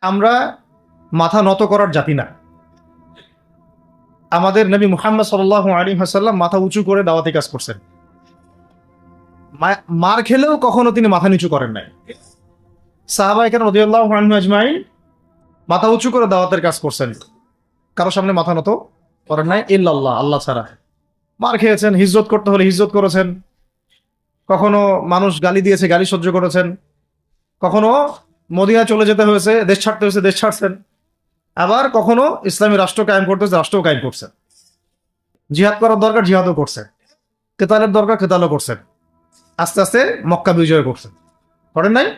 আমরা মাথা নত করার জাতি না। আমাদের নবী মুহাম্মদ সাল্লাল্লাহু আলাইহি ওয়াসাল্লাম মাথা উঁচু করে দাওয়াতি কাজ করছেন। মার খেলেও কখনো তিনি মাথা নিচু করেন নাই। সাহাবায়ে কেরাম রাদিয়াল্লাহু আনহুম আজমাইন মাথা উঁচু করে দাওয়াতের কাজ করছেন, কারো সামনে মাথা নত করেন নাই ইল্লাল্লাহ, আল্লাহ ছাড়া। মার খেয়েছেন, হিজরত করতে হলে হিজরত করেছেন, কখনো মানুষ গালি দিয়েছে, গালি সহ্য করেছেন, কখনো মদিনা চলে যেতে হয়েছে, দেশ ছাড়তে হয়েছে, দেশ ছাড়ছেন, আবার কখনো ইসলামী রাষ্ট্র কায়েম করতে হয়েছে, রাষ্ট্রও কায়েম করছেন। জিহাদ করার দরকার, জিহাদও করছেন, কেতালের দরকার, কেতালও করছেন, আস্তে আস্তে মক্কা বিজয় করছেন। করেন নাই?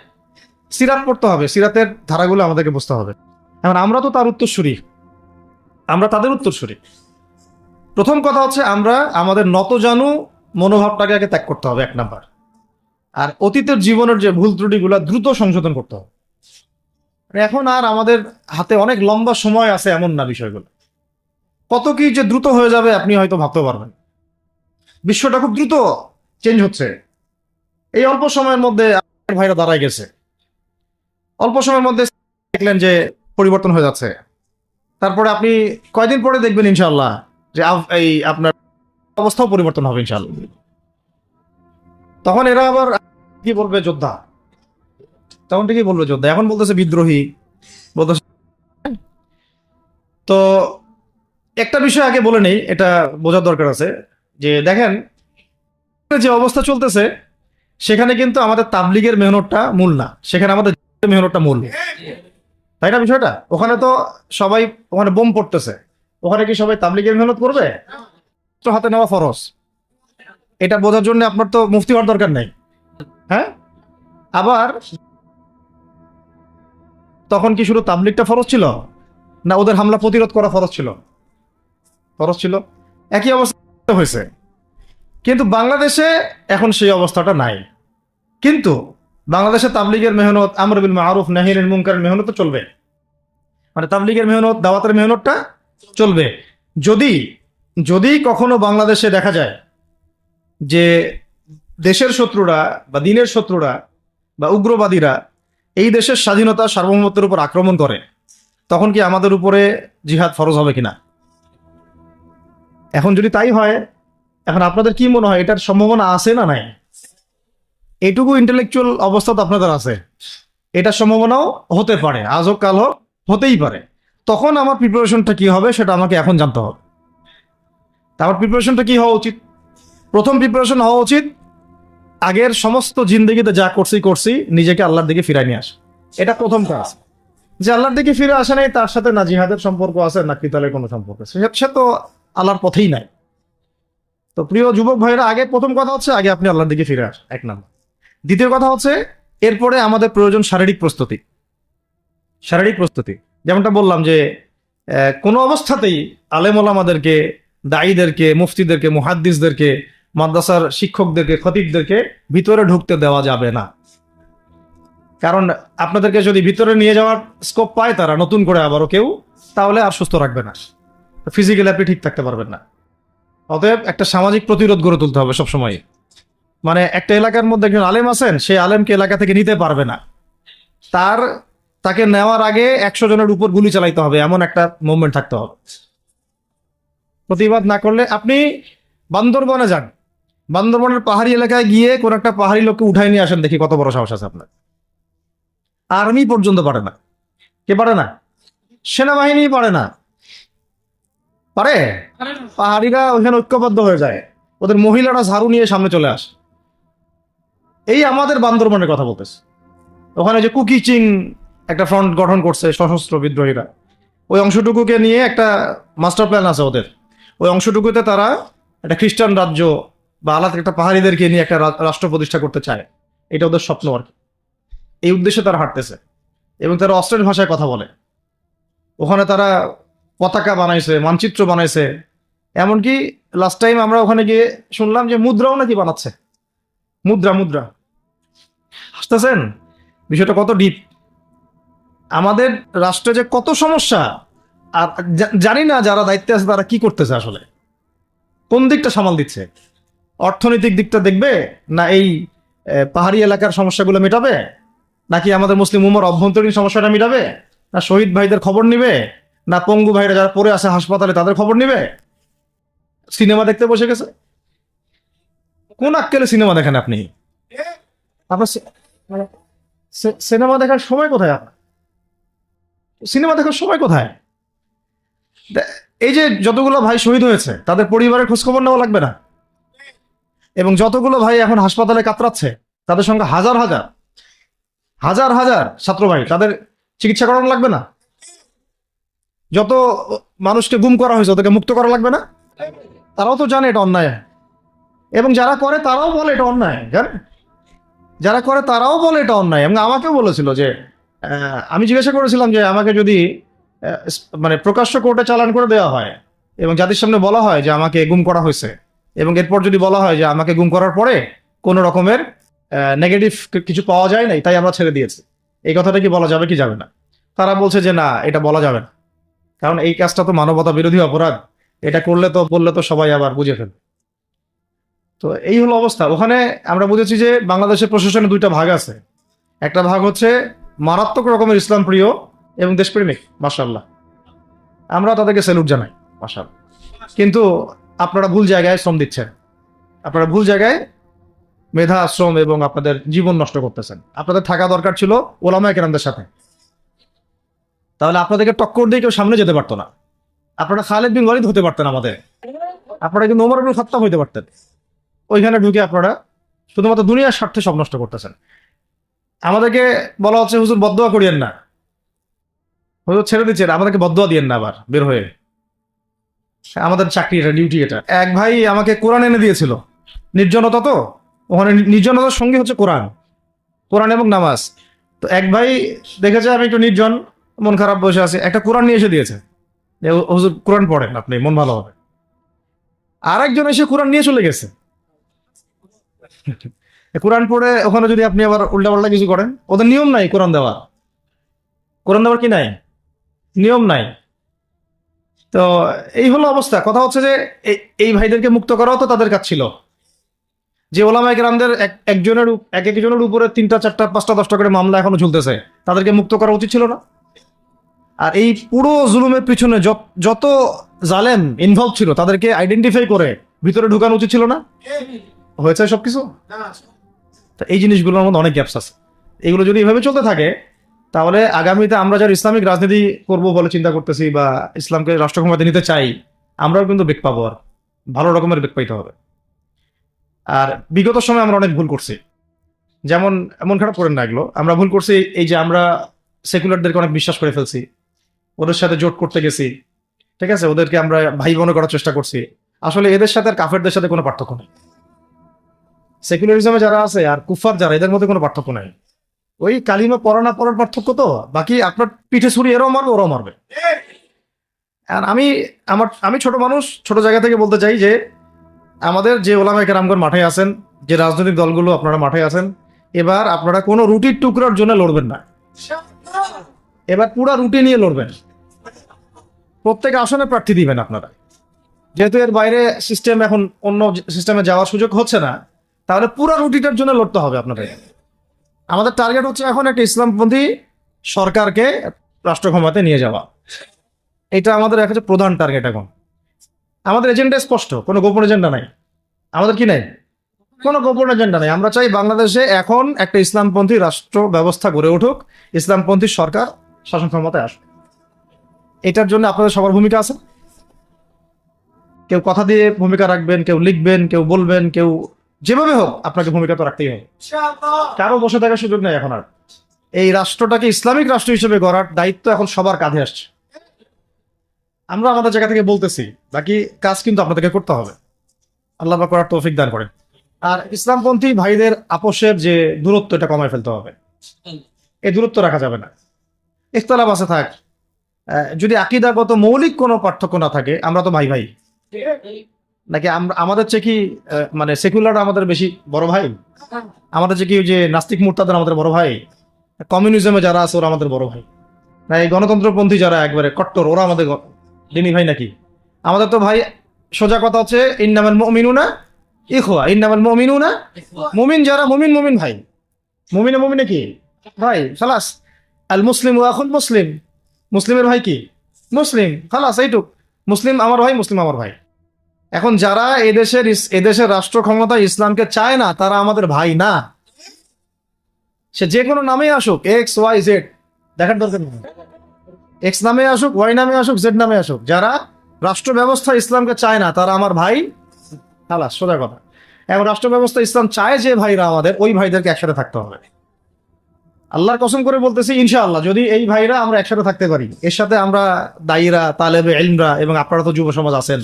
সিরাত পড়তে হবে, সিরাতের ধারাগুলো আমাদেরকে বুঝতে হবে। এখন আমরা তো তার উত্তরসূরি, আমরা তাদের উত্তরসূরি। প্রথম কথা হচ্ছে আমরা আমাদের নতজানু মনোভাবটাকে আগে ত্যাগ করতে হবে, এক নাম্বার। আর অতীতের জীবনের যে ভুল ত্রুটিগুলো দ্রুত সংশোধন করতে হবে। এখন আর আমাদের হাতে অনেক লম্বা সময় আছে এমন না, বিষয়গুলো কত কি যে দ্রুত হয়ে যাবে আপনি হয়তো ভাবতে পারবেন। বিশ্বটা খুব দ্রুত চেঞ্জ হচ্ছে। এই অল্প সময়ের মধ্যে আপনার ভাইরা দাঁড়ায় গেছে, অল্প সময়ের মধ্যে দেখলেন যে পরিবর্তন হয়ে যাচ্ছে। তারপরে আপনি কয়দিন পরে দেখবেন ইনশাআল্লাহ যে এই আপনার অবস্থাও পরিবর্তন হবে ইনশাআল্লাহ। তখন এরা আবার কি বলবে? যোদ্ধা। তখন ঠিকই বলবে যোদ্ধা, এখন বলতেছে বিদ্রোহী বলতেছে। তো একটা বিষয় আগে বলে নেই, এটা বোঝার দরকার আছে যে দেখেন যে অবস্থা চলতেছে সেখানে কিন্তু আমাদের তাবলিগের মেহনতটা মূল না, সেখানে আমাদের মেহনতটা মূল, তাই না? বিষয়টা ওখানে তো সবাই, ওখানে বোম পড়তেছে, ওখানে কি সবাই তাবলিগের মেহনত করবে? তো হাতে নেওয়া ফরজ, এটা বোঝার জন্য আপনার তো মুফতি হওয়ার দরকার নেই। হ্যাঁ, আবার তখন কি শুধু তাবলিগটা ফরজ ছিল, না ওদের হামলা প্রতিরোধ করা ফরজ ছিল? ফরজ ছিল। একই অবস্থা হয়েছে, কিন্তু বাংলাদেশে এখন সেই অবস্থাটা নাই। কিন্তু বাংলাদেশে তাবলিগের মেহনত, আমর বিল মারুফ নাহি আনিল মুনকারের মেহনত তো চলবে, মানে তাবলিগের মেহনত, দাওয়াতের মেহনতটা চলবে। যদি যদি কখনো বাংলাদেশে দেখা যায় যে দেশের শত্রুরা বা দিনের শত্রুরা বা উগ্রবাদীরা এই দেশের স্বাধীনতা সার্বভৌমত্বের উপর আক্রমণ করে, তখন কি আমাদের উপরে জিহাদ ফরজ হবে কিনা? এখন যদি তাই হয়, এখন আপনাদের কি মনে হয় এটার সম্ভাবনা আছে না নাই? এইটুকু ইন্টেলেকচুয়াল অবস্থা তো আপনাদের আছে, এটার সম্ভাবনাও হতে পারে, আজ হোক কাল হোক, হতেই পারে। তখন আমার প্রিপারেশনটা কি হবে সেটা আমাকে এখন জানতে হবে। আমার প্রিপারেশনটা কি হওয়া উচিত? প্রথম প্রিপারেশন হওয়া উচিত আগের সমস্ত জিন্দগিতে যা করছি নিজেকে আল্লাহর দিকে ফিরাই নিয়ে আসে। এটা প্রথম কাজ। যে আল্লাহর দিকে ফিরে আসে নাই, তার সাথে না জিহাদের সম্পর্ক আছে না কিতালের কোনো সম্পর্ক আছে, সে তো আল্লাহর পথেই নাই। তো প্রিয় যুবক ভাইরা, আগে প্রথম কথা হচ্ছে আগে আপনি আল্লাহর দিকে ফিরে আসেন, এক নাম্বার। দ্বিতীয় কথা হচ্ছে এরপরে আমাদের প্রয়োজন শারীরিক প্রস্তুতি। শারীরিক প্রস্তুতি যেমনটা বললাম যে কোনো অবস্থাতেই আলেম ওলামাদেরকে, দায়ীদেরকে, মুফতিদেরকে, মুহাদ্দিসদেরকে, মাদ্রাসার শিক্ষকদেরকে, খতিবদেরকে ভিতরে ঢুকতে দেওয়া যাবে না। কারণ আপনাদেরকে যদি ভিতরে নিয়ে যাওয়ার স্কোপ পায় তারা নতুন করে আবারও কেউ, তাহলে আর সুস্থ রাখবে না, ফিজিক্যালি আপনি ঠিক থাকতে পারবেন না। অতএব একটা সামাজিক প্রতিরোধ গড়ে তুলতে হবে সবসময়। মানে একটা এলাকার মধ্যে একজন আলেম আছেন, সেই আলেমকে এলাকা থেকে নিতে পারবে না, তাকে নেওয়ার আগে 100 জনের উপর গুলি চালাইতে হবে, এমন একটা মুভমেন্ট থাকতে হবে। প্রতিবাদ না করলে আপনি বান্দরবনে যান, বান্দরবনের পাহাড়ি এলাকায় গিয়ে কোন একটা পাহাড়ি লোককে উঠাই নিয়ে আসেন, দেখি কত বড় সাহস আছে আপনার। আর্মি পর্যন্ত পারে না। কে পারে না? সেনাবাহিনী পারে না। পারে? পাহাড়িরা ওইখানে ঐক্যবদ্ধ হয়ে যায়, ওদের মহিলারা ঝাড়ু নিয়ে সামনে চলে আসে। এই আমাদের বান্দরবনের কথা বলতেছে। ওখানে যে কুকিচিং একটা ফ্রন্ট গঠন করছে সশস্ত্র বিদ্রোহীরা, ওই অংশটুকুকে নিয়ে একটা মাস্টার প্ল্যান আছে ওদের। ওই অংশটুকুতে তারা একটা খ্রিস্টান রাজ্য বা আলাদা একটা পাহাড়িদেরকে নিয়ে একটা রাষ্ট্র প্রতিষ্ঠা করতে চায়। এটা ওদের স্বপ্ন আর কি। এই উদ্দেশ্যে তারা হাঁটতেছে এবং তারা অস্ট্রেলিয়ান ভাষায় কথা বলে। ওখানে তারা পতাকা বানাইছে, মানচিত্র বানাইছে, এমনকি লাস্ট টাইম আমরা ওখানে গিয়ে শুনলাম যে মুদ্রাও নাকি বানাচ্ছে। মুদ্রা হাসতেছেন? বিষয়টা কত ডিপ। আমাদের রাষ্ট্রে যে কত সমস্যা, আর জানি না যারা দায়িত্বে আছে তারা কি করতেছে, আসলে কোন দিকটা সামাল দিচ্ছে। অর্থনৈতিক দিকটা দেখবে, না এই পাহাড়ি এলাকার সমস্যাগুলো মেটাবে, নাকি আমাদের মুসলিম উম্মার অভ্যন্তরীণ সমস্যাটা মেটাবে? না শহীদ ভাইদের খবর নিবে, না পঙ্গু ভাইরা যারা পড়ে আছে হাসপাতালে তাদের খবর নিবে? সিনেমা দেখতে বসে গেছে। কোন আক্কেলে সিনেমা দেখেন আপনি? আপনার সিনেমা দেখার সময় কোথায়? আপনার সিনেমা দেখার সময় কোথায়? এই যে যতগুলো ভাই শহীদ হয়েছে তাদের পরিবারের খোঁজখবর নেওয়া লাগবে না? এবং যতগুলো ভাই এখন হাসপাতালে কাতরাচ্ছে তাদের সঙ্গে হাজার হাজার হাজার হাজার ছাত্র ভাই, তাদের চিকিৎসা করানো লাগবে না? যত মানুষকে গুম করা হয়েছে ওদেরকে মুক্ত করা লাগবে না? তারাও তো জানে এটা অন্যায়, এবং যারা করে তারাও বলে এটা অন্যায়। জানেন, যারা করে তারাও বলে এটা অন্যায়। এবং আমাকেও বলেছিল যে আমি জিজ্ঞাসা করেছিলাম যে আমাকে যদি মানে প্রকাশ্য কোর্টে চালান করে দেওয়া হয় এবং জাতির সামনে বলা হয় যে আমাকে গুম করা হয়েছে, এবং এরপর যদি বলা হয় যে আমাকে গুম করার পরে কোনো রকমের নেগেটিভ কিছু পাওয়া যায় নাই তাই আমরা ছেড়ে দিয়েছি, এই কথাটা কি বলা যাবে কি যাবে না? তারা বলছে যে না, এটা বলা যাবে না, কারণ এই কাজটা তো মানবতা বিরোধী অপরাধ, এটা করলে তো বললে তো সবাই আবার বুঝে ফেলবে। তো এই হলো অবস্থা। ওখানে আমরা বুঝেছি যে বাংলাদেশের প্রশাসনে দুইটা ভাগ আছে। একটা ভাগ হচ্ছে মারাত্মক রকমের ইসলাম প্রিয় এবং দেশপ্রেমিক, মাশাআল্লাহ, আমরা তাদেরকে স্যালুট জানাই, মাশাআল্লাহ। কিন্তু আপনারা ভুল জায়গায় শ্রম দিচ্ছেন, আপনারা ভুল জায়গায় মেধা, শ্রম এবং আপনাদের জীবন নষ্ট করতেছেন। আপনাদের থাকা দরকার ছিল ওলামায়ে কেরামদের সাথে, তাহলে আপনাদেরকে টক্কর দিয়ে কেউ সামনে যেতে পারতো না। আপনারা খালিদ বিন ওয়ালিদ হতে পারতেন আমাদের, আপনারা কিন্তু ওমর ইবনে খাত্তাব হইতে পারতেন। ওইখানে ঢুকে আপনারা শুধুমাত্র দুনিয়ার স্বার্থে সব নষ্ট করতেছেন। আমাদেরকে বলা হচ্ছে হুজুর বদদোয়া করিয়েন না, হুজুর ছেড়ে দিচ্ছেন, আমাদেরকে বদদোয়া দিয়েন না আবার বের হয়ে। আমাদের চাকরি এটা, ডিউটি এটা। এক ভাই আমাকে কোরআন এনে দিয়েছিল, নির্জনতা তো ওখানে, নির্জনতার সঙ্গে হচ্ছে কোরআন, কোরআন এবং নামাজ। তো এক ভাই দেখেছে আমি একটু নির্জন, মন খারাপ বসে আছে, একটা কোরআন নিয়ে এসে দিয়েছে, হুজুর কোরআন পড়েন আপনি, মন ভালো হবে। আর একজন এসে কোরআন নিয়ে চলে গেছে। কোরআন পড়ে ওখানে যদি আপনি আবার উল্টাপাল্টা কিছু করেন, ওদের নিয়ম নাই কোরআন দেওয়া, কোরআন দেওয়ার কি নাই, নিয়ম নাই। তো এই হলো অবস্থা। কথা হচ্ছে যে এই ভাইদেরকে মুক্ত করাও তো তাদের কাজ ছিল। যে ওলামায়ে কেরামদের একজনের উপরে 3টা 4টা 5টা 10টা করে মামলা এখনো ঝুলতেছে, তাদেরকে মুক্ত করা উচিত ছিল না? আর এই পুরো জুলুমের পিছনে যত জালেম ইনভলভ ছিল তাদেরকে আইডেন্টিফাই করে ভিতরে ঢুকানো উচিত ছিল না? হয়েছে সবকিছু? তো এই জিনিসগুলোর মধ্যে অনেক গ্যাপস আছে। এগুলো যদি এভাবে চলতে থাকে তাহলে আগামীতে আমরা যারা ইসলামিক রাজনীতি করব বলে চিন্তা করতেছি বা ইসলামকে রাষ্ট্র ক্ষমতায় নিতে চাই, আমরাও কিন্তু বেগ পাবো, আর ভালো রকমের বেগ পাইতে হবে। আর বিগত সময় আমরা অনেক ভুল করছি, যেমন এমন খারাপ করেন না এগুলো, আমরা ভুল করছি এই যে আমরা সেকুলারদেরকে অনেক বিশ্বাস করে ফেলছি, ওদের সাথে জোট করতে গেছি, ঠিক আছে, ওদেরকে আমরা ভাই বোন করার চেষ্টা করছি। আসলে এদের সাথে আর কাফেরদের সাথে কোনো পার্থক্য নেই। সেকুলারিজমে যারা আছে আর কুফার যারা, এদের মধ্যে কোনো পার্থক্য নাই। ওই কালিমা পড়া না পড়ার পার্থক্য, তো বাকি আপনার পিঠে ছুরি এরাও মারবে ওরাও মারবে। আর আমি ছোট মানুষ, ছোট জায়গা থেকে বলতে চাই যে আমাদের যে ওলামায়ে কেরামগণ মাঠে আছেন, যে রাজনৈতিক দলগুলো আপনারা মাঠে আছেন, এবার আপনারা কোনো রুটির টুকরার জন্য লড়বেন না, এবার পুরা রুটি নিয়ে লড়বেন। প্রত্যেক আসনে প্রার্থী দিবেন আপনারা, যেহেতু এর বাইরে সিস্টেম এখন অন্য সিস্টেমে যাওয়ার সুযোগ হচ্ছে না, তাহলে পুরা রুটিটার জন্য লড়তে হবে আপনাদের। আমাদের টার্গেট হচ্ছে এখন একটা ইসলামপন্থী সরকারকে রাষ্ট্র ক্ষমতায় নিয়ে যাওয়া, এটা আমাদের একটা প্রধান টার্গেট। এখন আমাদের এজেন্ডা স্পষ্ট, কোনো গোপন এজেন্ডা নাই। আমাদের কি নাই? কোনো গোপন এজেন্ডা নাই। আমরা চাই বাংলাদেশে এখন একটা ইসলামপন্থী রাষ্ট্র ব্যবস্থা গড়ে উঠুক, ইসলামপন্থী সরকার শাসন ক্ষমতায় আসুক। এটার জন্য আপনাদের সবার ভূমিকা আছে। কেউ কথা দিয়ে ভূমিকা রাখবেন, কেউ লিখবেন, কেউ বলবেন, কেউ যেভাবে হোক আপনাকে ভূমিকা তো রাখতেই হবে। কারো বসে থাকার সুযোগ নেই এখন আর। এই রাষ্ট্রটাকে ইসলামিক রাষ্ট্র হিসেবে গড়ার দায়িত্ব এখন সবার কাঁধে আসছে। আমরা আমাদের জায়গা থেকে বলতেছি, বাকি কাজ কিন্তু আপনাদেরকে করতে হবে। আল্লাহ পাক করার তৌফিক দান করেন। আর ইসলামপন্থী ভাইদের আপোষের যে দূরত্ব, এটা কমায় ফেলতে হবে। এই দূরত্ব রাখা যাবে না। ইখতিলাফ আছে থাক, যদি আকীদাগত মৌলিক কোনো পার্থক্য না থাকে, আমরা তো ভাই ভাই নাকি? আমাদের চেয়ে কি মানে সেকুলার আমাদের বেশি বড় ভাই? আমাদের চেয়ে কি ওই যে নাস্তিক মুরতাদের আমাদের বড় ভাই? কমিউনিজমে যারা আছে ওরা আমাদের বড় ভাই? না এই গণতন্ত্রপন্থী যারা একবারে কট্টর, ওরা আমাদের দিনী ভাই নাকি? আমাদের তো ভাই, সোজা কথা হচ্ছে ইন্নামাল মুমিনুনা ইখওয়া, ইন্নামাল মুমিনুনা, মুমিন যারা, মুমিন ভাই, মুমিনে কি ভাই, খালাস। আল মুসলিম ওয়া আখুল মুসলিম, মুসলিমের ভাই কি? মুসলিম, খালাস এইটুক। মুসলিম আমার ভাই, মুসলিম আমার ভাই। এখন যারা এদেশের রাষ্ট্র ক্ষমতা ইসলামকে চায় না, তারা আমাদের ভাই না। সে যে কোনো নামে আসুক, এক্স ওয়াই জেড, দেখার দরকার নেই। এক্স নামে আসুক, ওয়াই নামে আসুক, জেড নামে আসুক, যারা রাষ্ট্র ব্যবস্থা ইসলামকে চায় না, তারা আমার ভাই। খালাস, সোজা কথা। এবং রাষ্ট্র ব্যবস্থা ইসলাম চায় যে ভাইরা আমাদের, ওই ভাইদেরকে একসাথে থাকতে হবে। আল্লাহর কসম করে বলতেছি, ইনশাআল্লাহ যদি এই ভাইরা আমরা একসাথে থাকতে পারি, এর সাথে আমরা দায়ীরা, তালেবে ইলমরা, এবং আপনারা তো যুব সমাজ আছেন,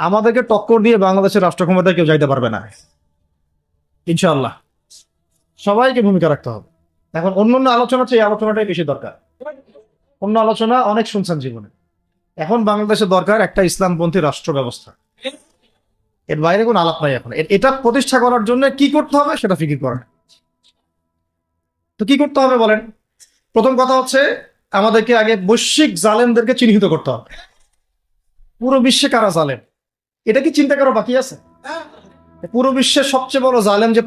আমাদেরকে টক্কর দিয়ে বাংলাদেশের রাষ্ট্র ক্ষমতায় কেউ যাইতে পারবে না ইনশাআল্লাহ। সবাইকে ভূমিকা রাখতে হবে। এখন অন্য আলোচনা চেয়ে এই আলোচনাটাই বেশি দরকার। অন্য আলোচনা অনেক শুনছেন জীবনে। এখন বাংলাদেশের দরকার একটা ইসলামপন্থী রাষ্ট্র ব্যবস্থা। এর বাইরে কোনো আলাপ নাই এখন। এটা প্রতিষ্ঠা করার জন্য কি করতে হবে সেটা ফিকির করেন। তো কি করতে হবে বলেন? প্রথম কথা হচ্ছে, আমাদেরকে আগে বৈশ্বিক জালেমদেরকে চিহ্নিত করতে হবে। পুরো বিশ্বে কারা জালেম, এটা কি চিন্তা করা বাকি আছে? পুরো বিশ্বের সবচেয়ে বড় জালেম যে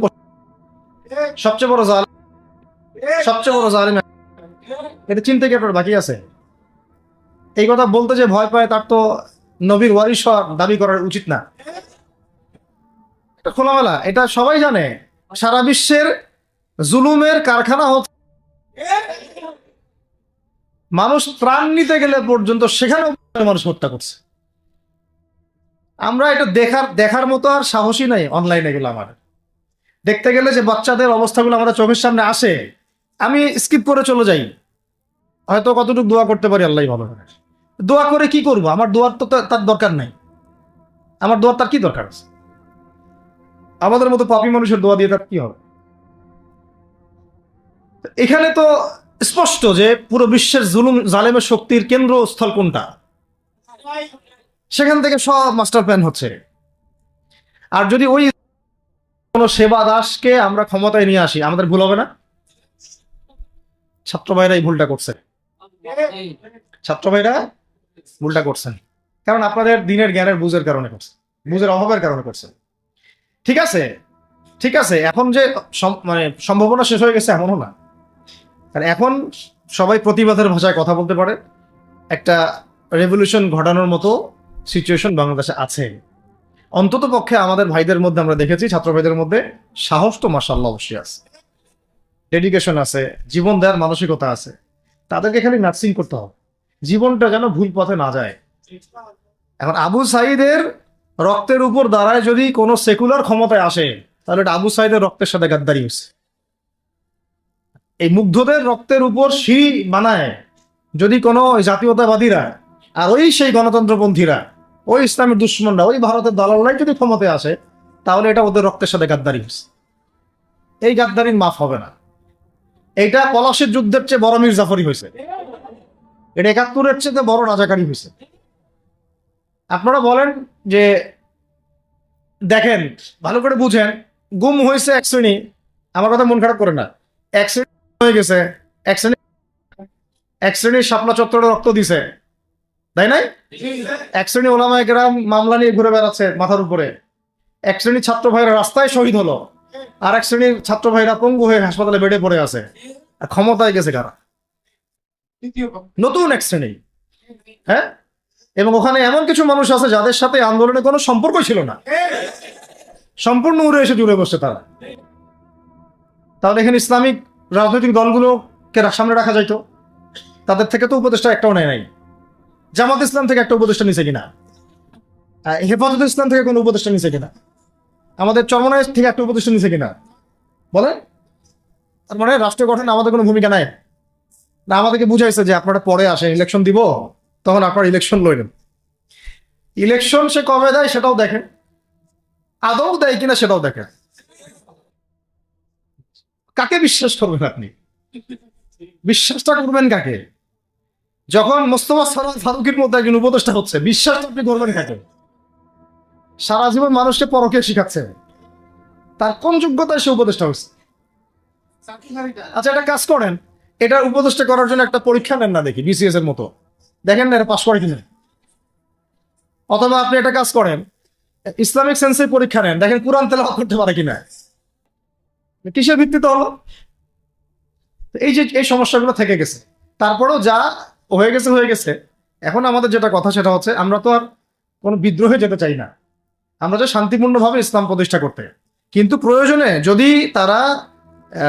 সবচেয়ে বড় জালেম, এটা চিন্তা কি আপনার বাকি আছে? এই কথা বলতে যে ভয় পায়, তার তো নবীর ওয়ারিস দাবি করার উচিত না। এটা খোলামেলা, এটা সবাই জানে। সারা বিশ্বের জুলুমের কারখানা হচ্ছে। মানুষ ত্রাণ নিতে গেলে পর্যন্ত সেখানেও মানুষ হত্যা করছে। আমরা এটা দেখার মতো আর সাহসী নাই। অনলাইনে গেলে আমার দেখতে গেলে যে বাচ্চাদের অবস্থাগুলো আমাদের চোখের সামনে আসে, আমি স্কিপ করে চলে যাই। হয়তো কতটুকু দোয়া করতে পারি আল্লাহ ভালো করে। দোয়া করে কি করব? আমার দোয়ার তো তার দরকার নাই। আমার দোয়ার তার কি দরকার আছে? আমাদের মতো পাপী মানুষের দোয়া দিয়ে তার কি হবে? এখানে তো স্পষ্ট যে পুরো বিশ্বের জালেমের শক্তির কেন্দ্রস্থল কোনটা, সেখান থেকে সব মাস্টার প্ল্যান হচ্ছে। আর যদি ওই কোন সেবা দাসকে আমরা ক্ষমতায় নিয়ে আসি, আমাদের ভুল হবে না? ছাত্র ভাইরা এই ভুলটা করছে। ছাত্র ভাইরা ভুলটা করছেন, কারণ আপনাদের দিনের জ্ঞানের বুঝের কারণে করছে, বুঝের অভাবের কারণে করছে। ঠিক আছে, ঠিক আছে। এখন যে মানে সম্ভাবনা শেষ হয়ে গেছে এমনও না। আর এখন সবাই প্রতিবাদের ভাষায় কথা বলতে পারে। একটা রেভলিউশন ঘটানোর মতো সিচুয়েশন বাংলাদেশে আছে। অন্তত পক্ষে আমাদের ভাইদের মধ্যে আমরা দেখেছি, ছাত্র ভাইদের মধ্যে সাহস তো মাশাআল্লাহ অবশ্যই আছে, ডেডিকেশন আছে, জীবন দেওয়ার মানসিকতা আছে। তাদেরকে খালি নার্সিং করতে হবে, জীবনটা যেন ভুল পথে না যায়। এখন আবু সাইদের রক্তের উপর দাঁড়ায় যদি কোনো সেকুলার ক্ষমতায় আসে, তাহলে এটা আবু সাইদের রক্তের সাথে গাদ্দারি হয়েছে। এই মুগ্ধদের রক্তের উপর সিঁড়ি বানায় যদি কোনো জাতীয়তাবাদীরা আর ওই সেই গণতন্ত্রপন্থীরা, ওই ইসলামের দুশ্মনরা, ওই ভারতের দালালরাই যদি ক্ষমতায় আসে, তাহলে এটা ওদের রক্তের সাথে গাদ্দারি হয়েছে। এই গাদ্দারির মাফ হবে না। এইটা পলাশের যুদ্ধের চেয়ে বড় মির্জাফরি হয়েছে, এটা ৭১-এর চেয়ে বড় রাজাকারী হয়েছে। আপনারা বলেন যে, দেখেন ভালো করে বুঝেন, গুম হয়েছে এক শ্রেণী, আমার কথা মন খারাপ করে না, এক শ্রেণী হয়ে গেছে, এক শ্রেণীর শাপলা চত্বরে রক্ত দিছে, তাই নাই? এক শ্রেণী ওলামায়ে কেরাম মামলা নিয়ে ঘুরে বেড়াচ্ছে মাথার উপরে, এক শ্রেণীর ছাত্র ভাইরা রাস্তায় শহীদ হলো, আর এক শ্রেণীর ছাত্র ভাইরা পঙ্গু হয়ে হাসপাতালে বেডে পড়ে আছে। আর ক্ষমতায় গেছে কারা? নতুন এক শ্রেণী। হ্যাঁ, এবং ওখানে এমন কিছু মানুষ আছে যাদের সাথে আন্দোলনে কোনো সম্পর্ক ছিল না, সম্পূর্ণ উড়ে এসে জুড়ে বসছে তারা। তাহলে এখানে ইসলামিক রাজনৈতিক দলগুলোকে সামনে রাখা যাইতো, তাদের থেকে তো উপদেষ্টা একটাও নেয় নাই। জামাত ইসলাম থেকে একটা উপদেষ্টা নিছে কিনা? হেফাজত ইসলাম থেকে কোনো উপদেষ্টা নিছে কিনা? আমাদের চরমনায় থেকে একটা উপদেষ্টা নিছে কিনা? বলেন। তার মানে রাষ্ট্র গঠনে আমাদের কোনো ভূমিকা নাই না। আমাদেরকে বুঝাইছে যে আপনারা পরে আসেন, ইলেকশন দিব, তখন আপনারা ইলেকশন লইলেন। ইলেকশন সে কবে দেয় সেটাও দেখেন, আদৌ দেয় কিনা সেটাও দেখেন। কাকে বিশ্বাস করবেন আপনি? বিশ্বাসটা করবেন কাকে? যখন মোস্তফা সরোয়ার ফারুকের মধ্যে একজন উপদেষ্টা হচ্ছে, বিশ্বাস আপনি করবেন কাকে? সারা জীবন মানুষকে পরকে শিখাচ্ছে, তার কোন যোগ্যতায় সে উপদেষ্টা হচ্ছে? আচ্ছা, একটা কাজ করেন, এটা উপদেষ্টা করার জন্য একটা পরীক্ষা নেন না, দেখি বিসিএস এর মতো, দেখেন না এটা পাস করে কিনা। অথবা আপনি একটা কাজ করেন, ইসলামিক সেন্সের পরীক্ষা নেন, দেখেন কোরআন তেলাওয়াত করতে পারে কিনা। কিসের ভিত্তিতে হলো? এই যে এই সমস্যাগুলো থেকে গেছে। তারপরেও যা হয়ে গেছে হয়ে গেছে। এখন আমাদের যেটা কথা সেটা হচ্ছে আমরা তো আর কোনো বিদ্রোহে যেতে চাই না, আমরা যে শান্তিপূর্ণভাবে ইসলাম প্রতিষ্ঠা করতে। কিন্তু প্রয়োজনে যদি তারা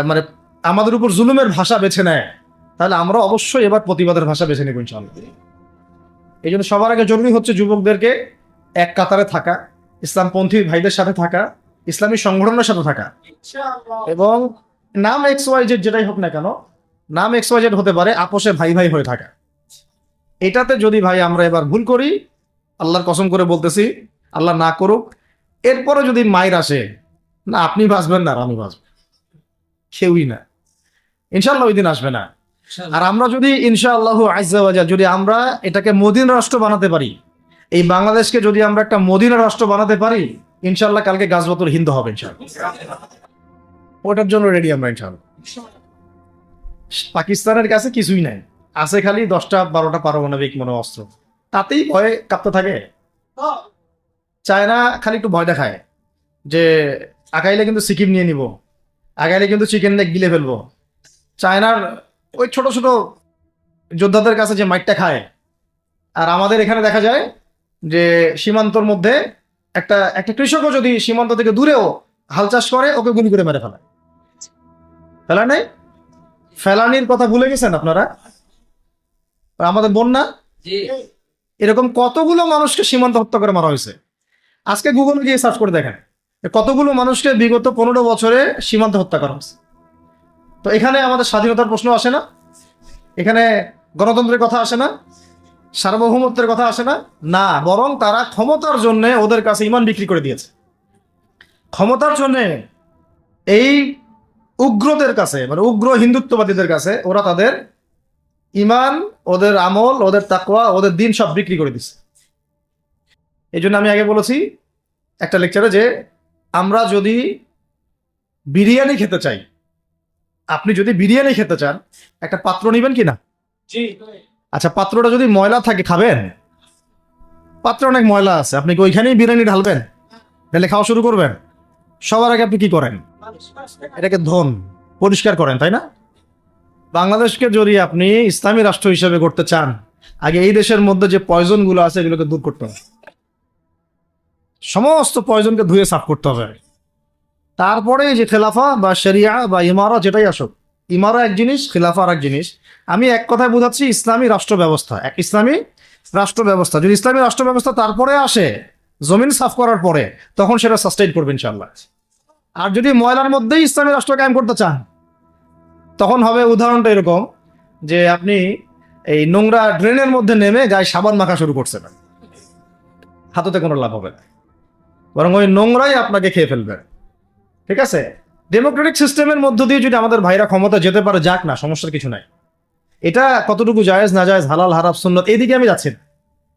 মানে আমাদের উপর জুলুমের ভাষা বেছে নেয়, তাহলে আমরা অবশ্যই এবার প্রতিবাদের ভাষা বেছে নেব ইনশাআল্লাহ। এই জন্য সবার আগে জরুরি হচ্ছে যুবকদেরকে এক কাতারে থাকা, ইসলামপন্থী ভাইদের সাথে থাকা, ইসলামী সংগঠনের সাথে থাকা, এবং নাম এক্স ওয়াই জেড যেটাই হোক না কেন, নাম এক্স ওয়াই জেড হতে পারে, আপোষে ভাই ভাই হয়ে থাকা। এটাতে যদি ভাই আমরা এবার ভুল করি, আল্লাহর কসম করে বলতেছি, আল্লাহ না করুক, এরপরে যদি মায়ের আসে, না আপনি বাঁচবেন না আর আমি বাঁচব, কেউই না, ইনশাআল্লাহ ওই দিন আসবে না। আর আমরা যদি ইনশাআল্লাহ আজ্জা ওয়া জাল যদি আমরা এটাকে মদিনা রাষ্ট্র বানাতে পারি, এই বাংলাদেশকে যদি আমরা একটা মদিনা রাষ্ট্র বানাতে পারি, ইনশাআল্লাহ কালকে গাজওয়াতুল হিন্দ হবে ইনশাআল্লাহ। ওটার জন্য রেডি আমরা ইনশাআল্লাহ। পাকিস্তানের কাছে কিছুই নাই, আছে খালি 10টা-12টা পারমাণবিক মনে অস্ত্র, তাতেই ভয়ে কাঁপতে থাকে। চায়না খালি একটু ভয় দেখায় যে আগাইলে কিন্তু সিকিম নিয়ে নিব, আগাইলে কিন্তু চিকেন নেক গিলে ফেলবো। চায়নার ওই ছোট ছোট যোদ্ধাদের কাছে যে মাইটটা খায়, আর আমাদের এখানে দেখা যায় যে সীমান্তর মধ্যে একটা একটা কৃষকও যদি সীমান্ত থেকে দূরেও হাল চাষ করে, ওকে গুলি করে মেরে ফেলায়। ফেলা নাই, ফেলানির কথা ভুলে গেছেন আপনারা? আমাদের বন্যা, এরকম কতগুলো মানুষকে সীমান্ত হত্যা করে মারা হয়েছে। আজকে গুগলে গিয়ে সার্চ করে দেখেন কতগুলো মানুষকে বিগত 15 বছরে সীমান্ত হত্যা করা হয়েছে। তো এখানে আমাদের স্বাধীনতার প্রশ্ন আসে না, এখানে গণতন্ত্রের কথা আসে না, সার্বভৌমত্বের কথা আসে না, না, বরং তারা ক্ষমতার জন্য ওদের কাছে ইমান বিক্রি করে দিয়েছে। ক্ষমতার জন্য এই উগ্রদের কাছে, মানে উগ্র হিন্দুত্ববাদীদের কাছে ওরা তাদের ইমান, ওদের আমল, ওদের তাকওয়া, ওদের দিন সব বিক্রি করে দিচ্ছে। এই জন্য আমি আগে বলেছি একটা লেকচারে যে আমরা যদি বিরিয়ানি খেতে চাই, আপনি যদি বিরিয়ানি খেতে চান, একটা পাত্র নিবেন কি না? আচ্ছা, পাত্রটা যদি ময়লা থাকে খাবেন? পাত্র অনেক ময়লা আছে, আপনি কি ওইখানেই বিরিয়ানি ঢালবেন, ঢেলে খাওয়া শুরু করবেন? সবার আগে আপনি কি করেন? এটাকে ধন পরিষ্কার করেন, তাই না? বাংলাদেশকে যদি আপনি ইসলামী রাষ্ট্র হিসেবে করতে চান, আগে এই দেশের মধ্যে যে পয়জন গুলো আছে এগুলোকে দূর করতে হবে, সমস্ত পয়জনকে ধুয়ে সাফ করতে হবে। তারপরে যে খেলাফা বা শরিয়া বা ইমারা যেটাই আসুক, ইমারা এক জিনিস, খেলাফা আর এক জিনিস। আমি এক কথায় বোঝাচ্ছি ইসলামী রাষ্ট্র ব্যবস্থা, এক ইসলামী রাষ্ট্র ব্যবস্থা। যদি ইসলামী রাষ্ট্র ব্যবস্থা তারপরে আসে, জমিন সাফ করার পরে, তখন সেটা সাস্টেইন করবে ইনশাআল্লাহ। আর যদি ময়লার মধ্যেই ইসলামী রাষ্ট্র কায়েম করতে চান, তখন হবে উদাহরণটা এরকম যে আপনি এই নোংরা ড্রেনের মধ্যে নেমে গায়ে সাবান মাখা শুরু করছেন, হাততে কোনো লাভ হবে না, বরং ওই নোংরাই আপনাকে খেয়ে ফেলবে। ঠিক আছে, ডেমোক্রেটিক সিস্টেমের মধ্য দিয়ে যদি আমাদের ভাইরা ক্ষমতা যেতে পারে, যাক না, সমস্যার কিছু নাই। এটা কতটুকু জায়েজ না জায়েজ, হালাল হারাম সুন্নাত, এইদিকে আমি যাচ্ছি না।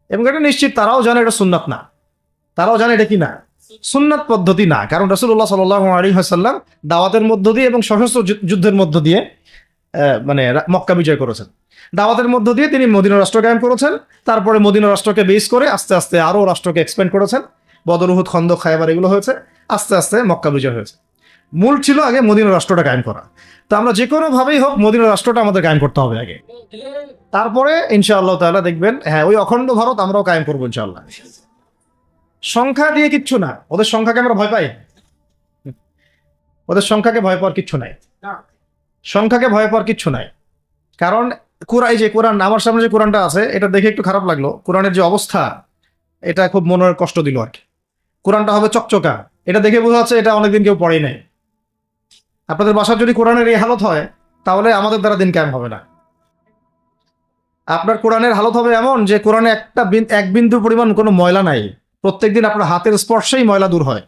এবং এটা নিশ্চিত তারাও জানে এটা সুন্নাত না, তারাও জানে এটা কি না, সুন্নাত পদ্ধতি না। কারণ রাসূলুল্লাহ সাল্লাল্লাহু আলাইহি ওয়াসাল্লাম দাওয়াতের মধ্য দিয়ে এবং সশস্ত্র যুদ্ধের মধ্য দিয়ে মানে মক্কা বিজয় করেছেন। দাওয়াতের মধ্য দিয়ে তিনি মদিনা রাষ্ট্র কায়েম করেছেন। তারপরে মদিনা রাষ্ট্রকে বেস করে আস্তে আস্তে আরো রাষ্ট্রকে এক্সপ্যান্ড করেছেন। বদর, উহুদ, খন্দক, খায়বার এগুলো হয়েছে, আস্তে আস্তে মক্কা বিজয় হয়েছে। মূল ছিল আগে মদিনা রাষ্ট্রটা কায়েম করা। তো আমরা যে কোনো ভাবেই হোক মদিনা রাষ্ট্রটা আমাদের কায়েম করতে হবে আগে, তারপরে ইনশাআল্লাহ তাআলা দেখবেন, হ্যাঁ, ওই অখণ্ড ভারত আমরাও কায়েম করবো ইনশাআল্লাহ। সংখ্যা দিয়ে কিচ্ছু না, ওদের সংখ্যাকে আমরা ভয় পাই, ওদের সংখ্যাকে ভয় পাওয়ার কিচ্ছু নাই, সংখ্যাকে ভয় পাওয়ার কিচ্ছু নাই। কারণ এই যে কোরআন, আমার সামনে যে কোরআনটা আছে, এটা দেখে একটু খারাপ লাগলো। কোরআনের যে অবস্থা, এটা খুব মনের কষ্ট দিল আর কি। কোরআনটা হবে চকচকা, এটা দেখে বোঝা যাচ্ছে এটা অনেকদিন কেউ পড়েই নাই। আপনাদের বাসার যদি কোরআনের এই হালত হয়, তাহলে আমাদের দ্বারা দিন কায়েম হবে না। আপনার কোরআনের হালত হবে এমন যে কোরআনে এক বিন্দু পরিমাণ কোনো ময়লা নাই, প্রত্যেকদিন আপনার হাতের স্পর্শেই ময়লা দূর হয়,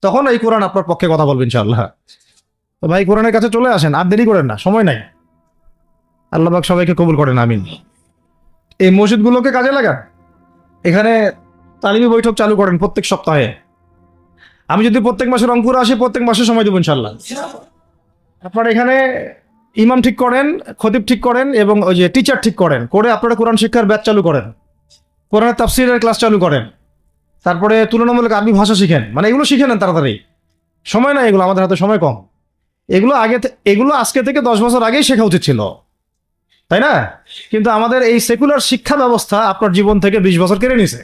তখন এই কোরআন আপনার পক্ষে কথা বলবেন ইনশাআল্লাহ। তো ভাই, কোরআনের কাছে চলে আসেন, আর দেরি করেন না, সময় নাই। আল্লাহ পাক সবাইকে কবুল করেন, আমিন। এই মসজিদগুলোকে কাজে লাগান, এখানে তালিমি বৈঠক চালু করেন প্রত্যেক সপ্তাহে। আমি যদি প্রত্যেক মাসে রংপুরে আসি, প্রত্যেক মাসে সময় দেবো ইনশাআল্লাহ। আপনারা এখানে ইমাম ঠিক করেন, খতিব ঠিক করেন, এবং ওই যে টিচার ঠিক করেন, করে আপনারা কোরআন শিক্ষার ব্যাচ চালু করেন, কোরআনের তাফসীরের ক্লাস চালু করেন, তারপরে তুলনামূলক আরবি ভাষা শিখেন। মানে এগুলো শিখে নেন তাড়াতাড়ি, সময় নাই এগুলো, আমাদের হাতে সময় কম। এগুলো আজকে থেকে 10 বছর আগেই শেখা উচিত ছিল। তাই না? কিন্তু আমাদের এই সেকুলার শিক্ষা ব্যবস্থা আপনার জীবন থেকে 20 বছর কেড়ে নিছে।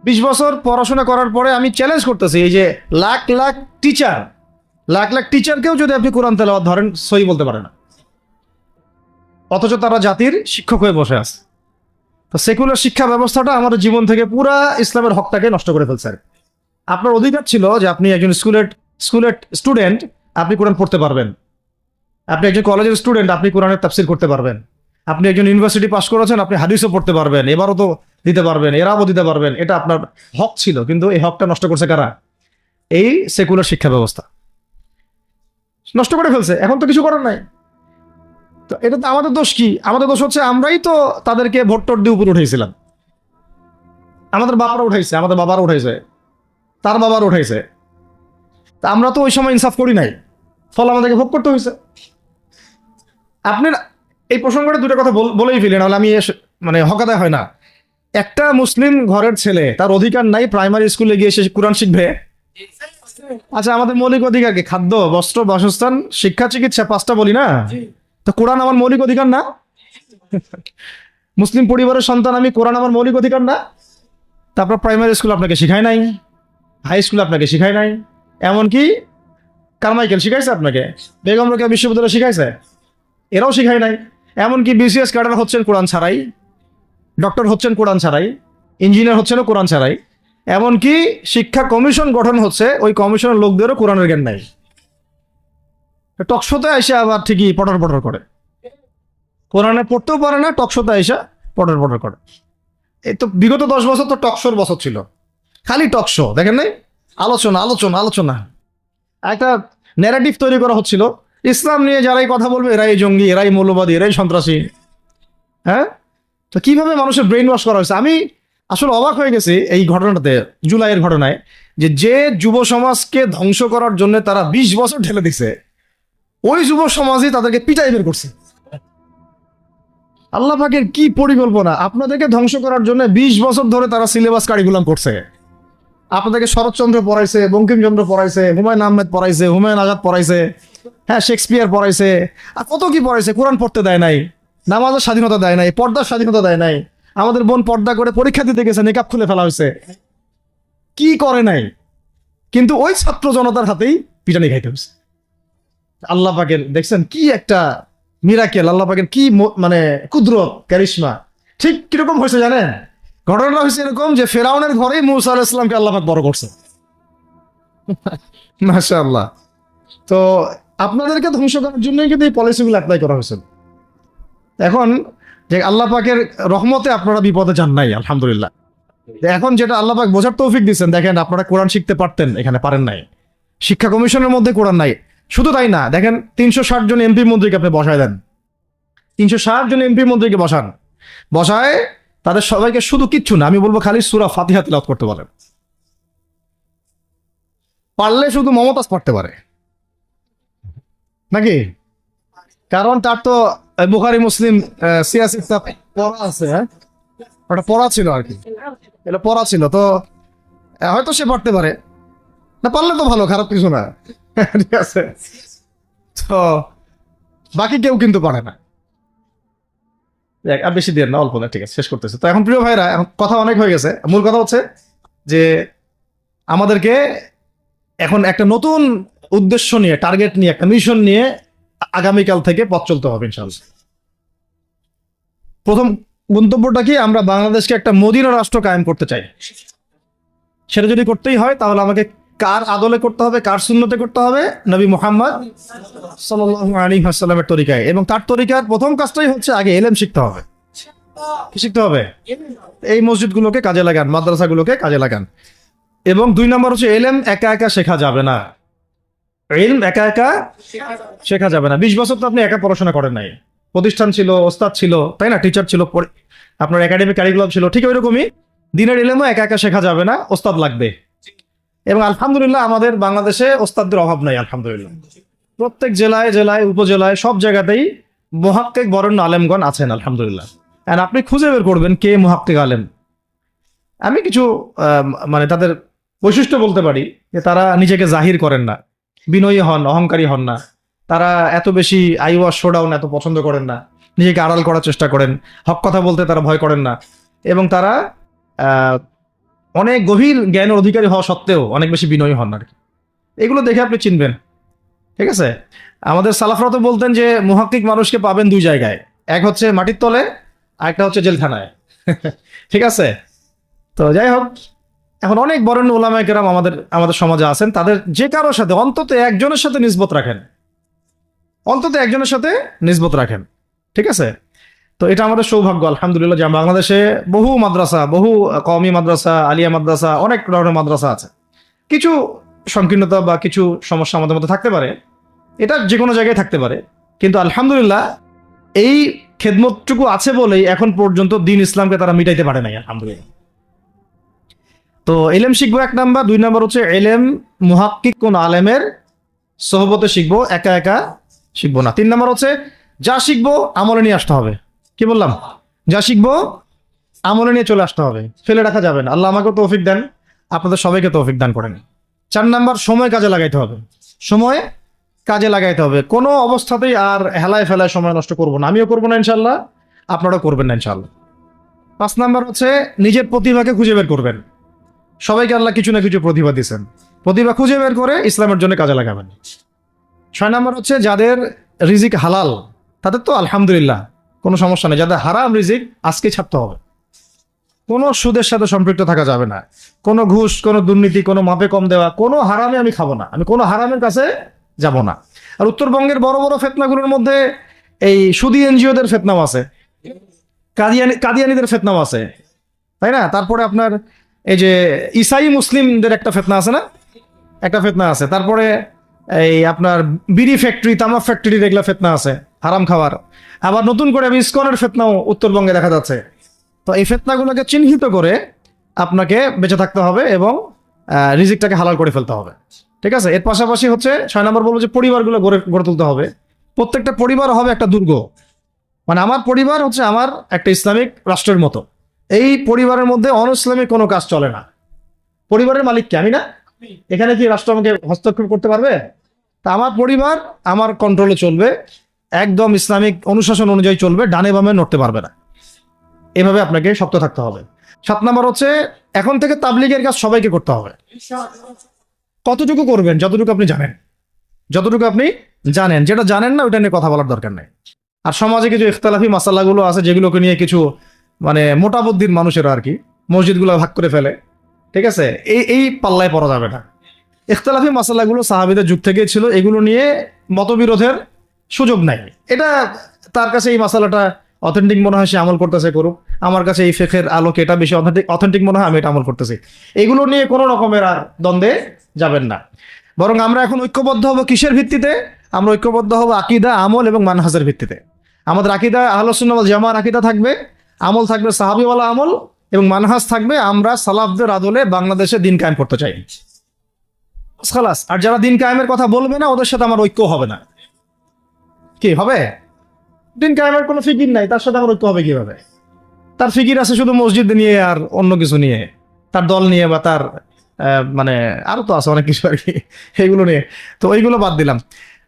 20 বছর পড়াশোনা করার পরে আমি চ্যালেঞ্জ করতেছি, এই যে লাখ লাখ টিচারকেও যদি আপনি কোরআন তেলাওয়াত ধরেন, সহি বলতে পারে না, অথচ তারা জাতির শিক্ষক হয়ে বসে আছে। তো সেকুলার শিক্ষা ব্যবস্থাটা আমাদের জীবন থেকে পুরা ইসলামের হকটাকে নষ্ট করে ফেলছে। আপনার অধিকার ছিল যে আপনি একজন স্কুলের স্টুডেন্ট, আপনি কোরআন পড়তে পারবেন। আপনি একজন কলেজের স্টুডেন্ট, আপনি কোরআনের তাফসির করতে পারবেন। আপনি একজন ইউনিভার্সিটি পাস করেছেন, আপনি হাদিসও পড়তে পারবেন, এবারও তো দিতে পারবেন, এরাও দিতে পারবেন। এটা আপনার হক ছিল, কিন্তু এই হকটা নষ্ট করছে কারা? এই সেকুলার শিক্ষা ব্যবস্থা নষ্ট করে ফেলছে। এখন তো কিছু করার নাই। তো এটা তো আমাদের দোষ কি? আমাদের দোষ হচ্ছে আমরাই তো তাদেরকে ভোট টোট দিয়ে উপরে উঠেছিলাম। আমাদের বাবারা উঠাইছে, আমাদের বাবারা উঠাইছে, তার বাবার উঠাইছে। তা আমরা তো ওই সময় ইনসাফ করি নাই, ফল আমাদেরকে ভোগ করতে হয়েছে। আপনার এই প্রসঙ্গটা দুটো কথা বলেই ফেলি, নাহলে আমি মানে হকাদায় হয় না। একটা মুসলিম ঘরের ছেলে, তার অধিকার নাই প্রাইমারি স্কুলে গিয়ে সে কোরআন শিখবে? আচ্ছা, আমাদের মৌলিক অধিকার কি? খাদ্য, বস্ত্র, বাসস্থান, শিক্ষা, চিকিৎসা, 5টা বলি না? তো কোরআন আমার মৌলিক অধিকার না? মুসলিম পরিবারের সন্তান আমি, কোরআন আমার মৌলিক অধিকার না? তারপর প্রাইমারি স্কুল আপনাকে শিখায় নাই, হাই স্কুল আপনাকে শিখায় নাই, এমনকি কারমাইকেল শিখাইছে আপনাকে, বেগম রোকেয়া বিশ্ববিদ্যালয় শিখাইছে, এরাও শিখায় নাই। এমনকি বিসিএস ক্যাডার হচ্ছেন কোরআন ছাড়াই, ডক্টর হচ্ছেন কোরআন ছাড়াই, ইঞ্জিনিয়ার হচ্ছেন কোরআন ছাড়াই। এমনকি শিক্ষা কমিশন গঠন হচ্ছে, ওই কমিশনের লোকদেরও কোরআনের জ্ঞান নাই। টকশোতে এসে আবার ঠিকই পটর পটর করে, কোরআনে পড়তেও পারে না, টকশোতে এসে পটর পটর করে। এই তো বিগত 10 বছর তো টকশোর বছর ছিল, খালি টকশো, দেখেন নাই? আলোচনা আলোচনা আলোচনা, একটা ন্যারেটিভ তৈরি করা হচ্ছিল। ইসলাম নিয়ে যারাই কথা বলবে এরাই জঙ্গি, এরাই মৌলবাদী, এরাই সন্ত্রাসী। হ্যাঁ, তো কিভাবে মানুষের ব্রেন ওয়াশ করা হয়েছে। আমি আসলে অবাক হয়ে গেছি এই ঘটনাতে, জুলাইয়ের ঘটনায়, যে যুব সমাজকে ধ্বংস করার জন্য তারা 20 বছর ঠেলে দিছে, ওই যুব সমাজই তাদেরকে পিটাই বের করছে। আল্লাহ পাকের কি পরিকল্পনা! আপনাদেরকে ধ্বংস করার জন্য 20 বছর ধরে তারা সিলেবাস কারিকুলাম করছে। আপনাদেরকে শরৎচন্দ্র পড়াইছে, বঙ্কিমচন্দ্র পড়াইছে, হুমায়ুন আহমেদ পড়াইছে, হুমায়ুন আজাদ পড়াইছে, হ্যাঁ শেক্সপিয়ার পড়াইছে, আর কত কি পড়াইছে। কোরআন পড়তে দেয় নাই, নামাজের স্বাধীনতা দেয় নাই, পর্দার স্বাধীনতা দেয় নাই। আমাদের বোন পর্দা করে পরীক্ষা দিতে গেছে, নিকাব খুলে ফেলা হয়েছে, কি করে নাই। কিন্তু ওই ছাত্র জনতার হাতেই পিটানি খাইতে হয়েছে। আল্লাহ পাকের দেখছেন কি একটা মিরাকেল, আল্লাহ পাকের কি মানে কুদরত, ক্যারিশমা। ঠিক কিরকম হয়েছে জানেন? ঘটনাটা হয়েছে এরকম যে ফেরাউনের ঘরেই মুসা আলাইহিস সালামকে আল্লাহ পাক বড় করছে। মাশাআল্লাহ। তো আপনাদেরকে ধ্বংস করার জন্যই কিন্তু এই পলিসিগুলো অ্যাপ্লাই করা হয়েছে। এখন যে আল্লাহ পাকের রহমতে আপনারা বিপদে যান নাই, আলহামদুলিল্লাহ। এখন যেটা আল্লাহ পাক বোঝার তৌফিক দিচ্ছেন, দেখেন আপনারা কোরআন শিখতে পারতেন, এখানে পারেন নাই। শিক্ষা কমিশনের মধ্যে কোরআন নাই। শুধু তাই না, দেখেন 360 জন এমপি মন্ত্রীকে আপনি বসায় দেন, 360 জন এমপি মন্ত্রীকে বসায় তাদের সবাইকে শুধু কিচ্ছু না, আমি বলবো খালি সূরা ফাতিহা তিলাওয়াত করতে বলেন। পারলে শুধু মমতাজ পড়তে পারে নাকি? কারণ তার তো বুখারী মুসলিম সিয়াসি কিতাব পড়া আছে, হ্যাঁ ওটা পড়া ছিল আর কি, এটা পড়া ছিল। তো হয়তো সে পড়তে পারে, না পারলে তো ভালো, খারাপ কিছু না, ঠিক আছে। তো বাকি কেউ কিন্তু পারে না। আর বেশি দিয়ে না, অল্প না, ঠিক আছে, শেষ করতেছে। তো এখন প্রিয় ভাইরা, এখন কথা অনেক হয়ে গেছে। মূল কথা হচ্ছে যে আমাদেরকে এখন একটা নতুন উদ্দেশ্য নিয়ে, টার্গেট নিয়ে, একটা মিশন নিয়ে আগামীকাল থেকে পথ চলতে হবে ইনশাআল্লাহ। প্রথম গন্তব্যটা কি? আমরা বাংলাদেশকে একটা মদিনা রাষ্ট্র কায়েম করতে চাই। সেটা যদি করতেই হয়, তাহলে আমাকে কার আদলে করতে হবে, কার সুন্নতে করতে হবে? নবী মুহাম্মদ সাল্লাল্লাহু আলাইহি ওয়াসাল্লামের তরিকায়। এবং তার তরিকার প্রথম কাজটাই হচ্ছে আগে ইলম শিখতে হবে। কি শিখতে হবে? এই মসজিদগুলোকে কাজে লাগান, মাদ্রাসাগুলোকে কাজে লাগান। এবং 2 নম্বর হচ্ছে ইলম একা একা শেখা যাবে না। ইলম একা একা শেখা যাবে না। 20 বছর তো আপনি একা পড়াশোনা করেন নাই, প্রতিষ্ঠান ছিল, ওস্তাদ ছিল, তাই না? টিচার ছিল, আপনার একাডেমিক কারিকুলাম ছিল। ঠিক ওইরকমই দিনের ইলমও একা একা শেখা যাবে না, ওস্তাদ লাগবে। এবং আলহামদুলিল্লাহ আমাদের বাংলাদেশে ওস্তাদদের অভাব নাই, আলহামদুলিল্লাহ। প্রত্যেক জেলায় জেলায় উপজেলায় সব জায়গাতেই মুহাক্কিক বরেণ্য আলেমগণ আছেন, আলহামদুলিল্লাহ। আর আপনি খুঁজে বের করবেন কে মুহাক্কিক আলেম। আমি কিছু মানে তাদের বৈশিষ্ট্য বলতে পারি, যে তারা নিজেকে জাহির করেন না, বিনয়ী হন, অহংকারী হন না, তারা এত বেশি আইওয়াশ শোডাউন এত পছন্দ করেন না, নিজেকে আড়াল করার চেষ্টা করেন, হক কথা বলতে তারা ভয় করেন না, এবং তারা অনেক গভীর জ্ঞানের অধিকারী হওয়া সত্ত্বেও অনেক বেশি বিনয়ী হন আর কি। এগুলো দেখে আপনি চিনবেন, ঠিক আছে? আমাদের সালাফরা তো বলতেন যে মুহাক্কিক মানুষকে পাবেন দুই জায়গায়, এক হচ্ছে মাটির তলে, আরেকটা হচ্ছে জেলখানায়। ঠিক আছে? তো যাই হোক, এখন অনেক বরেণ্য উলামায়ে কেরাম আমাদের সমাজে আছেন, তাদের যে কারোর সাথে অন্তত একজনের সাথে নিসবত রাখেন, অন্তত একজনের সাথে নিসবত রাখেন, ঠিক আছে? তো এটা আমাদের সৌভাগ্য আলহামদুলিল্লাহ যে বাংলাদেশে বহু মাদ্রাসা, বহু কওমি মাদ্রাসা, আলিয়া মাদ্রাসা, অনেক ধরনের মাদ্রাসা আছে। কিছু সংকীর্ণতা বা কিছু সমস্যা আমাদের মধ্যে থাকতে পারে, এটা যে কোনো জায়গায় থাকতে পারে, কিন্তু আলহামদুলিল্লাহ এই খেদমতটুকু আছে বলেই এখন পর্যন্ত দ্বীন ইসলামকে তারা মিটাইতে পারে নাই আলহামদুলিল্লাহ। তো এলেম শিখবো 1 নাম্বার, 2 নাম্বার হচ্ছে এলেম মুহাক্কিক কোন আলেমের সোহবতে শিখবো, একা একা শিখবো না। 3 নাম্বার হচ্ছে যা শিখবো আমলে নিয়ে আসতে হবে। কি বললাম? যা শিখবো আমলে নিয়ে চলে আসতে হবে, ফেলে রাখা যাবে না। আল্লাহ আমাকে তৌফিক দেন, আপনাদের সবাইকে তৌফিক দান করেন। 4 নাম্বার সময় কাজে লাগাইতে হবে, সময় কাজে লাগাইতে হবে, কোনো অবস্থাতেই আর হেলায় ফেলায় সময় নষ্ট করবো না, আমিও করবো না ইনশাল্লাহ, আপনারাও করবেন না ইনশাল্লাহ। 5 নাম্বার হচ্ছে নিজের প্রতিভাকে খুঁজে বের করবেন। সবাইকে আল্লাহ কিছু না কিছু প্রতিভা দিয়েছেন, প্রতিভা খুঁজে বের করে ইসলামের জন্য কাজে লাগাবেন। 6 নাম্বার হচ্ছে যাদের রিজিক হালাল তাদের তো আলহামদুলিল্লাহ কোনো সমস্যা নেই, যাদের হারাম রিজিক আজকে ছাড়তে হবে। কোনো সুদের সাথে সম্পৃক্ত থাকা যাবে না, কোনো ঘুষ, কোনো দুর্নীতি, কোনো মাপে কম দেওয়া, কোনো হারামে আমি খাবো না, আমি কোনো হারামের কাছে যাব না। আর উত্তরবঙ্গের বড় বড় ফেতনাগুলোর মধ্যে এই সুদী এনজিওদের ফেতনাও আছে, কাদিয়ানিদের ফেতনাও আছে, তাই না? তারপরে আপনার এই যে ইসাই মুসলিমদের একটা ফেতনা আছে না, একটা ফেতনা আছে। তারপরে এই আপনার বিড়ি ফ্যাক্টরি, তামাক ফ্যাক্টরি, এগুলা ফেতনা আছে হারাম খাওয়ার। আবার নতুন করে ইসকনের ফেতনাও উত্তরবঙ্গে দেখা যাচ্ছে। তো এই ফেতনাগুলোকে চিহ্নিত করে আপনাকে বেঁচে থাকতে হবে এবং রিজিকটাকে হালাল করে ফেলতে হবে, ঠিক আছে? এর পাশাপাশি হচ্ছে 6 নম্বর বলবো যে পরিবারগুলো গড়ে তুলতে হবে। প্রত্যেকটা পরিবার হবে একটা দুর্গ, মানে আমার পরিবার হচ্ছে আমার একটা ইসলামিক রাষ্ট্রের মতো। এই পরিবারের মধ্যে অনইসলামিক কোনো কাজ চলে না। পরিবারের মালিক কে? আমি না? এখানে কি রাষ্ট্র আমাকে হস্তক্ষেপ করতে পারবে? তা আমার পরিবার আমার কন্ট্রোলে চলবে, একদম ইসলামিক অনুশাসন অনুযায়ী চলবে, ডানে বামে নড়তে পারবে না। এভাবে আপনাকে শক্ত থাকতে হবে। 7 নম্বর হচ্ছে এখন থেকে তাবলীগের কাজ সবাইকে করতে হবে। কতটুকু করবেন? যতটুকু আপনি জানেন, যতটুকু আপনি জানেন। যেটা জানেন না ওইটা নিয়ে কথা বলার দরকার নেই। আর সমাজে কিছু ইখতিলাফি মাসালাগুলো আছে যেগুলোকে নিয়ে কিছু মানে মোটা বুদ্ধির মানুষেরা আর কি মসজিদগুলো ভাগ করে ফেলে, ঠিক আছে? এই পাল্লায় পড়া যাবে না। ইখতিলাফি মাসালাগুলো সাহাবীদের যুগ থেকেই ছিল, এগুলো নিয়ে মতবিরোধের সুযোগ নাই। এটা তার কাছে এই মাসালাটা অথেন্টিক মনে হয়, সে আমল করতেছে, করুক। আমার কাছে এই ফিকহের আলোকে এটা বেশি অথেন্টিক মনে হয়, আমি এটা আমল করতেছি। এগুলো নিয়ে কোনো রকমের আর দ্বন্দ্বে যাবেন না। বরং আমরা এখন ঐক্যবদ্ধ হব কিসের ভিত্তিতে? আমরা ঐক্যবদ্ধ হব আকীদা, আমল এবং মানহাজের ভিত্তিতে। আমাদের আকীদা আহলুস সুন্নাহ ওয়াল জামাআর আকীদা থাকবে, আমল থাকবে সাহাবীওয়ালা আমল, এবং মানহাজ থাকবে আমরা সালাফদের আদলে বাংলাদেশে দিন কায়েম করতে চাই। খালাস। আর যারা দিন কায়েমের কথা বলবে না ওদের সাথে আমার ঐক্য হবে না। কি হবে? দিন কায়েমের কোনো ফিকির নাই, তার সাথে আমার ঐক্য হবে কিভাবে? তার ফিকির আছে শুধু মসজিদ নিয়ে আর অন্য কিছু নিয়ে, তার দল নিয়ে বা তার মানে আরো তো আছে অনেক কিছু আর কি, এইগুলো নিয়ে। তো ওইগুলো বাদ দিলাম।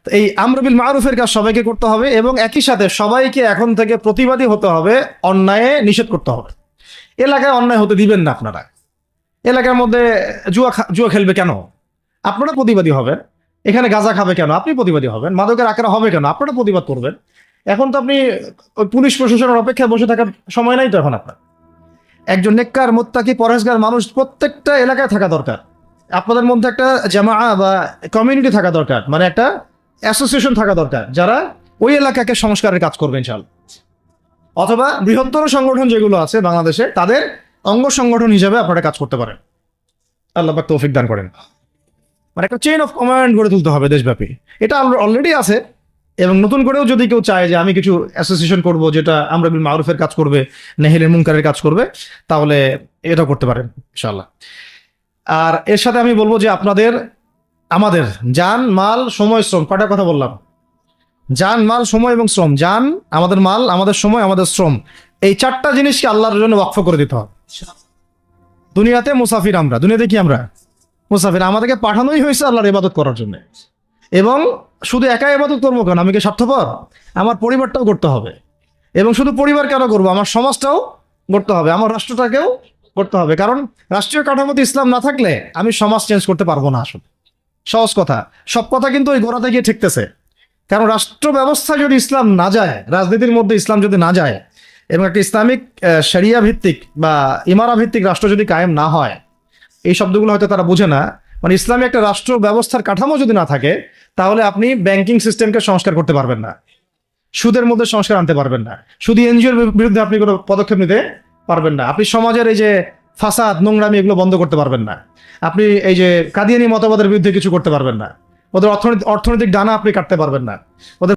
তো এই আমর বিল মারুফের কাজ সবাইকে করতে হবে, এবং একই সাথে সবাইকে এখন থেকে প্রতিবাদী হতে হবে, অন্যায়ে নিষেধ করতে হবে। এলাকায় অন্যায় হতে দিবেন না আপনারা। এলাকার মধ্যে জুয়া খেলবে কেন? আপনারা প্রতিবাদী হবেন। এখানে গাঁজা খাবে কেন? আপনি প্রতিবাদী হবেন। মাদকের আকারে হবে কেন? আপনারা প্রতিবাদ করবেন। এখন তো আপনি পুলিশ প্রশাসনের অপেক্ষায় বসে থাকার সময় নাই তো এখন আপনার। একজন নেককার, মুত্তাকি, পরহেজগার মানুষ প্রত্যেকটা এলাকায় থাকা দরকার। আপনাদের মধ্যে একটা জামাআ বা কমিউনিটি থাকা দরকার, মানে একটা অ্যাসোসিয়েশন থাকা দরকার, যারা ওই এলাকাকে সংস্কারের কাজ করবে ইনশাআল্লাহ। অথবা বৃহত্তর সংগঠন যেগুলো আছে বাংলাদেশে, তাদের অঙ্গ সংগঠন হিসেবে আপনারা কাজ করতে পারেন। আল্লাহ পাক তৌফিক দান করেন। মানে একটা চেইন অফ কমান্ড গড়ে তুলতে হবে দেশব্যাপী। এটা অলরেডি আছে, এবং নতুন করেও যদি কেউ চায় যে আমি কিছু অ্যাসোসিয়েশন করব যেটা আমর বিল মারুফের কাজ করবে, নাহিল মুনকারের কাজ করবে, তাহলে এটা করতে পারেন ইনশাআল্লাহ। আর এর সাথে আমি বলবো যে আমাদের জান, মাল, সময়, শ্রম, কয়টা কথা বললাম? জান, মাল, সময় এবং শ্রম। জান, আমাদের মাল, আমাদের সময়, আমাদের শ্রম, এই 4টা জিনিসকে আল্লাহর জন্য ওয়াকফ করে দিতে হবে। দুনিয়াতে মুসাফির আমরা, দুনিয়াতে কি আমরা মুসাফির। আমাদেরকে পাঠানোই হয়েছে আল্লাহর ইবাদত করার জন্য, এবং শুধু একা ইবাদত করবো কেন? আমি কি স্বার্থপর? আমার পরিবারটাও করতে হবে। এবং শুধু পরিবার কেন করবো, আমার সমাজটাও গড়তে হবে, আমার রাষ্ট্রটাকেও করতে হবে। কারণ রাষ্ট্রীয় কাঠামোতে ইসলাম না থাকলে আমি সমাজ চেঞ্জ করতে পারবো না। আসলে সহজ কথা, সব কথা কিন্তু ওই গোড়াতে গিয়ে ঠেকতেছে। কারণ রাষ্ট্র ব্যবস্থা যদি ইসলাম না যায়, রাজনীতির মধ্যে ইসলাম যদি না যায়, এবং একটা ইসলামিক শরিয়া ভিত্তিক বা ইমারা ভিত্তিক রাষ্ট্র যদি কায়েম না হয়, এই শব্দগুলো হয়তো তারা বুঝে না। মানে ইসলামী একটা রাষ্ট্র ব্যবস্থার কাঠামো যদি না থাকে, তাহলে আপনি ব্যাংকিং সিস্টেমকে সংস্কার করতে পারবেন না, সুদের মধ্যে সংস্কার আনতে পারবেন না, শুধু এনজিওর বিরুদ্ধে আপনি কোনো পদক্ষেপ নিতে পারবেন না, আপনি সমাজের এই যে ফাসাদ নোংরামি এগুলো বন্ধ করতে পারবেন না, আপনি এই যে কাদিয়ানি মতবাদের বিরুদ্ধে কিছু করতে পারবেন না, ওদের অর্থনৈতিক ডানা আপনি কাটতে পারবেন না, ওদের